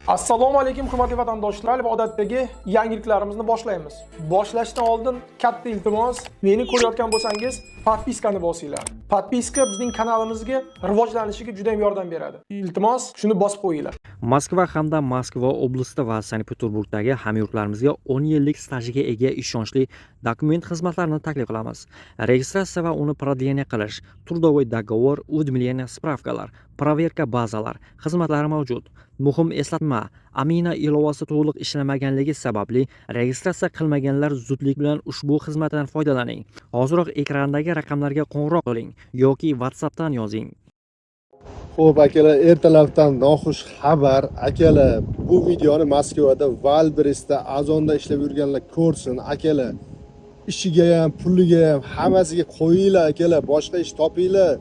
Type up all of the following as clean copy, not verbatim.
Assalomu alaykum hurmatli vatandoshlar va odatdagi yangiliklarimizni boshlaymiz. Boshlashdan oldin katta iltimos, meni ko'rayotgan bo'lsangiz, podpiskani bosinglar. Podpiska bizning kanalimizga rivojlanishiga juda ham yordam beradi. Iltimos, shuni bosib qo'yinglar. Moskva hamda Moskva oblasti va Sankt-Peterburgdagi hamyurtlarimizga 10 yillik stajiga ega ishonchli dokument xizmatlarini taklif qilamiz. Registratsiya va uni продление qilish, трудовой договор, уведомление, spravkalar, проверка bazalar xizmatlari mavjud. Muhim eslatma, Amina ilovasi to'liq ishlamaganligi sababli registratsiya qilmaganlar zudlik bilan ushbu xizmatdan foydalaning. Hozirroq ekrandagi raqamlarga qo'ng'iroq qiling yoki WhatsAppdan yozing. Xo'p, akalar, ertalabdan noxush xabar. Akalar, bu videoni Moskvada Wildberries'da Azonda ishlab yurganlar ko'rsin. Akalar, ishiga ham, puliga ham hammasiga qo'yinglar akalar, boshqa ish topinglar.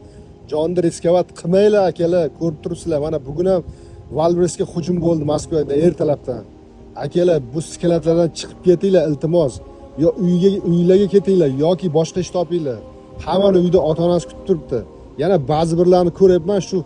Jonni riskovat qilmanglar akalar. Ko'rib turibsizlar, mana bugun ham Wildberries'ga hujum bo'ldi Moskvada ertalabdan. Akalar, bu skeletlardan chiqib ketinglar iltimos. Yo uylarga ketinglar yoki boshqa ish topinglar. Hammani uyda ota-onasi kutib turibdi. Yana ba'zi birlarni ko'ryapman, shu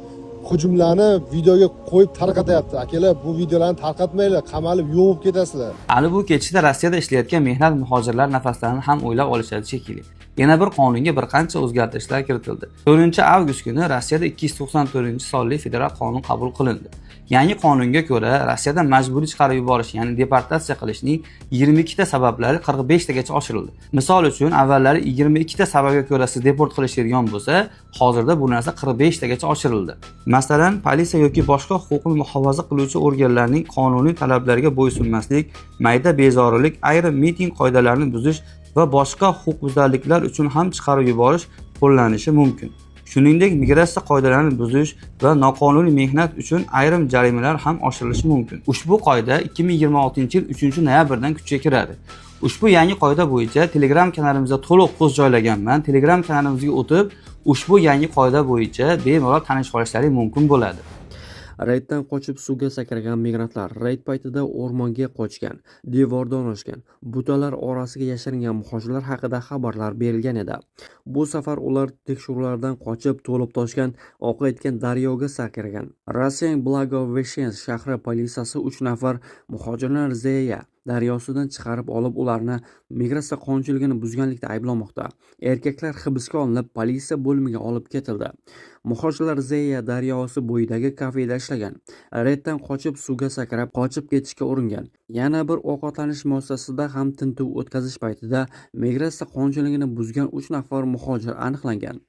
hujumlarni videoga qo'yib tarqatyapti. Akalar, bu videolarni tarqatmanglar, qamalib yo'qib ketasizlar. Hali bu ketishda Rossiyada ishlayotgan mehnat muhojirlar nafaslarini ham o'ylab olishadi shekilli. Yana bir qonunga bir qancha o'zgartirishlar kiritildi. 4-avgust kuni Rossiyada 294-sonli federal qonun qabul qilindi. Yangi qonunga ko'ra, Rossiyada majburiy chiqarib yuborish, ya'ni deportatsiya qilishning 22 ta sabablari 45 tagacha oshirildi. Misol uchun, avvallari 22 ta sababga ko'ra siz deport qilishadigan bo'lsa, hozirda bu narsa 45 tagacha oshirildi. Masalan, politsiya yoki boshqa huquqni muhofaza qiluvchi organlarning qonuniy talablariga bo'ysunmaslik, mayda bezorilik, ayrim miting qoidalarini buzish va boshqa huquqbuzarliklar uchun ham chiqarib yuborish qo'llanishi mumkin. Shuningdek, migratsiya qoidalarini buzish va noqonuniy mehnat uchun ayrim jarimalar ham oshirilishi mumkin. Ushbu qoida 2026-yil 3-noyabrdan kuchga kiradi. Ushbu yangi qoida bo'yicha Telegram kanalimizda to'liq post joylaganman. Telegram kanalimizga o'tib, ushbu yangi qoida bo'yicha bemalol tanishib olishlaringiz mumkin bo'ladi. Reyddan qochib suvga sakragan migrantlar reyd paytida o'rmonga qochgan, devordan oshgan, butalar orasiga yashiringan muhojirlar haqida xabarlar berilgan edi. Bu safar ular tekshiruvlardan qochib to'lib toshgan, oqayotgan daryoga sakragan. Rossiyaning Blagoveshchensk shahri politsiyasi 3 nafar muhojirlarni Zeya daryosidan chiqarib olib, ularni migratsiya qonunchiligini buzganlikda ayblamoqda. Erkaklar hibsga olinib, politsiya bo'limiga olib ketildi. Muhojirlar Zeya daryosi bo'yidagi kafeda ishlagan. Reyddan qochib suvga sakrab, qochib ketishga uringan. Yana bir ovqatlanish muassasasida ham tintuv o'tkazish paytida migratsiya qonunchiligini buzgan 3 nafar muhojir aniqlangan.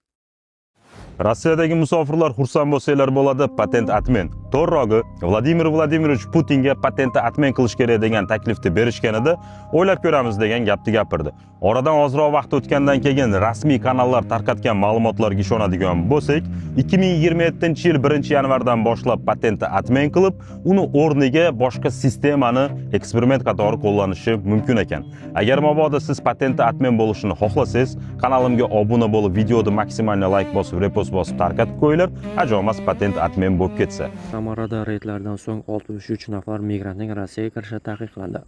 Rossiyadagi musofirlar xursand bo'lsanglar bo'ladi, patent atmen. To'g'rirog'i, Vladimir Vladimirovich Putinga patentni atmen qilish kerak degan taklifni berishganida o'ylab ko'ramiz degan gapni gapirdi. Oradan ozroq vaqt o'tgandan keyin rasmiy kanallar tarqatgan ma'lumotlarga ishonadigan bo'lsak, 2027-yil 1-yanvardan boshlab patentni atmen qilib, uni o'rniga boshqa sistemani eksperiment qatori qo'llanishi mumkin ekan. Agar mabodo siz patentni atmen bo'lishini xohlasangiz, kanalimga obuna bo'lib, videoda maksimalni like bosib, repost bosib tarqatib qo'yinglar, ajomas patent atmen bo'lib ketsa. Samarada reydlardan so'ng 63 nafar migrantning Rossiyaga kirishi taqiqlandi.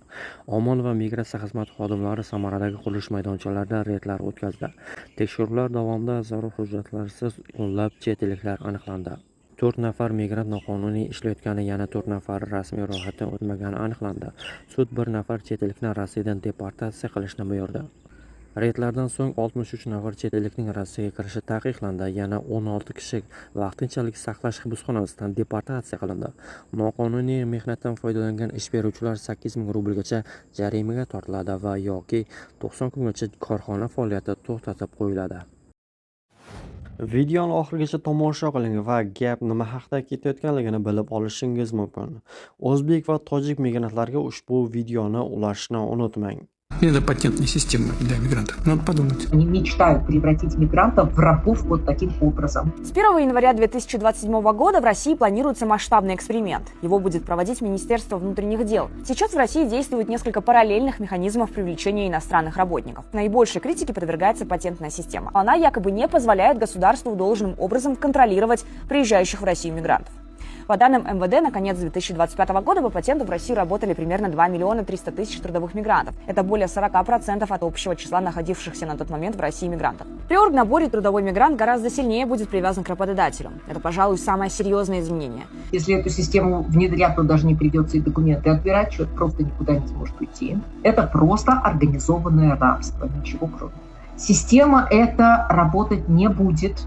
Omon va migratsiya xizmati xodimlari Samaradagi qurilish maydonchalarida reydlar o'tkazdi. Tekshiruvlar davomida zarur hujjatlarsiz o'nlab chet elliklar aniqlandi. 4 nafar migrant noqonuniy ishlayotgani, yana 4 nafar rasmiy ro'yxatdan o'tmagani aniqlandi. Sud 1 nafar chet ellikni Rossiyadan deportatsiya qilishni buyurdi. Reydlardan so'ng 63 nafar chet ellikning Rossiyaga kirishi taqiqlandi. Yana 16 kishi vaqtinchalik saqlash hibsxonasidan deportatsiya qilindi. Noqonuniy mehnatdan foydalangan ish beruvchilar 8000 rublgacha jarimaga tortiladi va yoki 90 kungacha korxona faoliyati to'xtatib qo'yiladi. Videoni oxirigacha tomosha qiling va gap nima haqida ketayotganligini bilib olishingiz mumkin. O'zbek va tojik migrantlarga ushbu videoni ulashishni unutmang. Это патентная система для мигрантов. Надо подумать. Они мечтают превратить мигрантов в рабов вот таким образом. С 1 января 2027 года в России планируется масштабный эксперимент. Его будет проводить Министерство внутренних дел. Сейчас в России действует несколько параллельных механизмов привлечения иностранных работников. Наибольшей критике подвергается патентная система. Она якобы не позволяет государству должным образом контролировать приезжающих в Россию мигрантов. По данным МВД, на конец 2025 года по патенту в России работали примерно 2 миллиона 300 тысяч трудовых мигрантов. Это более 40% от общего числа находившихся на тот момент в России мигрантов. При оргнаборе трудовой мигрант гораздо сильнее будет привязан к работодателю. Это, пожалуй, самое серьезное изменение. Если эту систему внедрять, то даже не придется и документы отбирать, человек просто никуда не сможет уйти. Это просто организованное рабство, ничего кроме. Система эта работать не будет,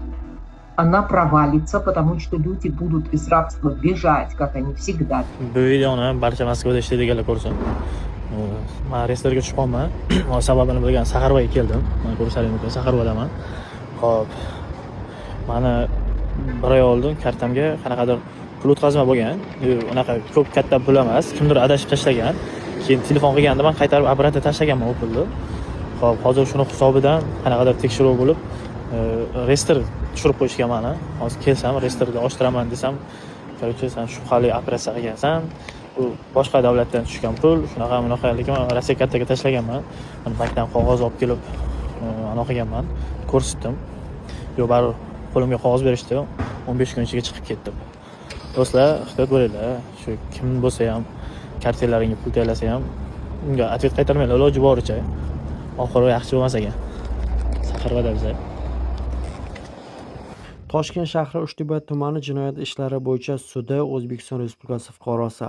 она провалится, потому что люди будут из рабства бежать, как они всегда. Bu videoni barcha Moskvada ishlaydiganlar ko'rsin. Men restoranga tushganman. Sababini bilgan Saxarvoga keldim. Mana ko'rishlaringiz mumkin, Saxarvodaman. Xo'p. Mani bir oy oldin kartamga qanaqadir pul o'tkazma bo'lgan. Unaqa ko'p katta pul emas, kimdir adashib tashlagan. Keyin telefon qilganda men qaytarib obratga tashlaganman u pulni. Xo'p, hozir shuni hisobidan qanaqadir tekshiruv bo'lib, restr tushirib qo'yishgan mani. Hozir kelsam, restrni ochtiraman desam, "Короче, sen shubhali operatsiya qilgansan. Bu boshqa davlatdan tushgan pul, shunaqa lekin men Rossiya kartaga tashlaganman. Mana bankdan qog'oz olib kelib, anaqa qilganman, ko'rsatdim. Yo'q, baribir qo'limga qog'oz berishdi. 15 kun ichiga chiqib ketdim. Do'stlar, ehtiyot bo'linglar. Shu kim bo'lsa ham kartalaringga pul tayyorlasa ham unga ответ qaytarmanglar iloji boricha. Oxiri yaxshi bo'lmas ekan. Saxarvoda biza. Toshkent shahri Uchtepa tumani jinoyat ishlari bo'yicha sudi O'zbekiston Respublikasi fuqarosi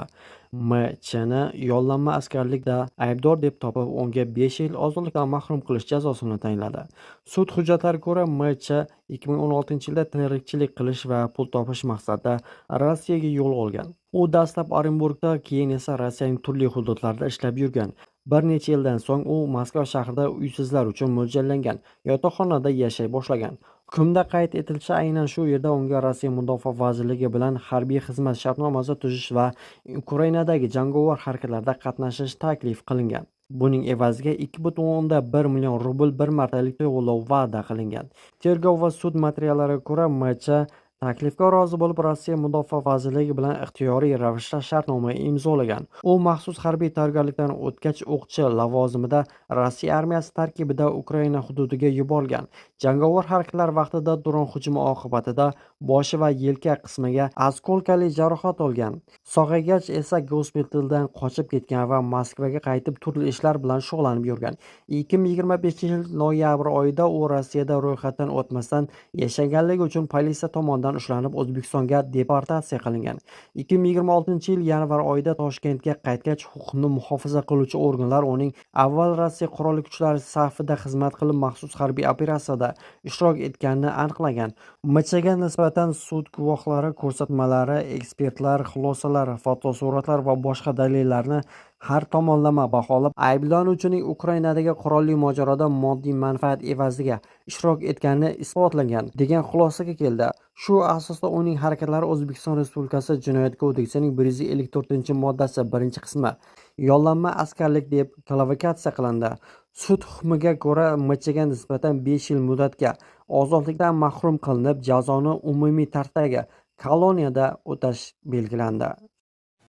M.Ch.ni yollanma askarlikda aybdor deb topib, unga 5 yil ozodlikdan mahrum qilish jazosini tayinladi. Sud hujjatlariga ko'ra, M.Ch. 2016-yilda tirikchilik qilish va pul topish maqsadida Rossiyaga yo'l olgan. U dastlab Orenburgda, keyin esa Rossiyaning turli hududlarida ishlab yurgan. Bir necha yildan so'ng u Moskva shahrida uysizlar uchun mo'ljallangan yotoqxonada yashay boshlagan. Hukmda qayd etilishicha, aynan shu yerda unga Rossiya Mudofaa vazirligi bilan harbiy xizmat shartnomasi tuzish va Ukrainadagi jangovar harakatlarda qatnashish taklif qilingan. Buning evaziga 2,1 million rubl bir martalik to'lov va'da qilingan. Tergov va sud materiallariga ko'ra, M.Ch. taklifga rozi bo'lib, Rossiya Mudofaa vazirligi bilan ixtiyoriy ravishda shartnoma imzolagan. U maxsus harbiy tayyorgarlikdan o'tgach, o'qchi lavozimida Rossiya armiyasi tarkibida Ukraina hududiga yuborilgan. Jangovar harakatlar vaqtida dron hujumi oqibatida boshi va yelka qismiga askolkali jarohat olgan. Sog'aygach esa gospitaldan qochib ketgan va Moskvaga qaytib turli ishlar bilan shug'ullanib yurgan. 2025-yil noyabr oyida u Rossiyada ro'yxatdan o'tmasdan yashaganligi uchun politsiya tomonidan ushlanib O'zbekistonga deportatsiya qilingan. 2026-yil yanvar oyida Toshkentga qaytgach, huquqni muhofaza qiluvchi organlar uning avval Rossiya qurolli kuchlari safida xizmat qilib maxsus harbiy operatsiyada ishtirok etganini aniqlagan. M.Ch.ga nisbatan sud guvohlari ko'rsatmalari, ekspertlar xulosalari, fotosuratlar va boshqa dalillarni har tomonlama baholab, ayblanuvchining Ukrainadagi qurolli mojaroda moddiy manfaat evaziga ishtirok etgani isbotlangan degan xulosaga keldi. Shu asosda uning harakatlari O'zbekiston Respublikasi Jinoyat kodeksining 154-moddasi 1-qismi yollanma askarlik deb kvalifikatsiya qilindi. Sud hukmiga ko'ra M.Ch.ga nisbatan 5 yil muddatga ozodlikdan mahrum qilinib, jazoni umumiy tartibdagi koloniyada o'tash belgilandi.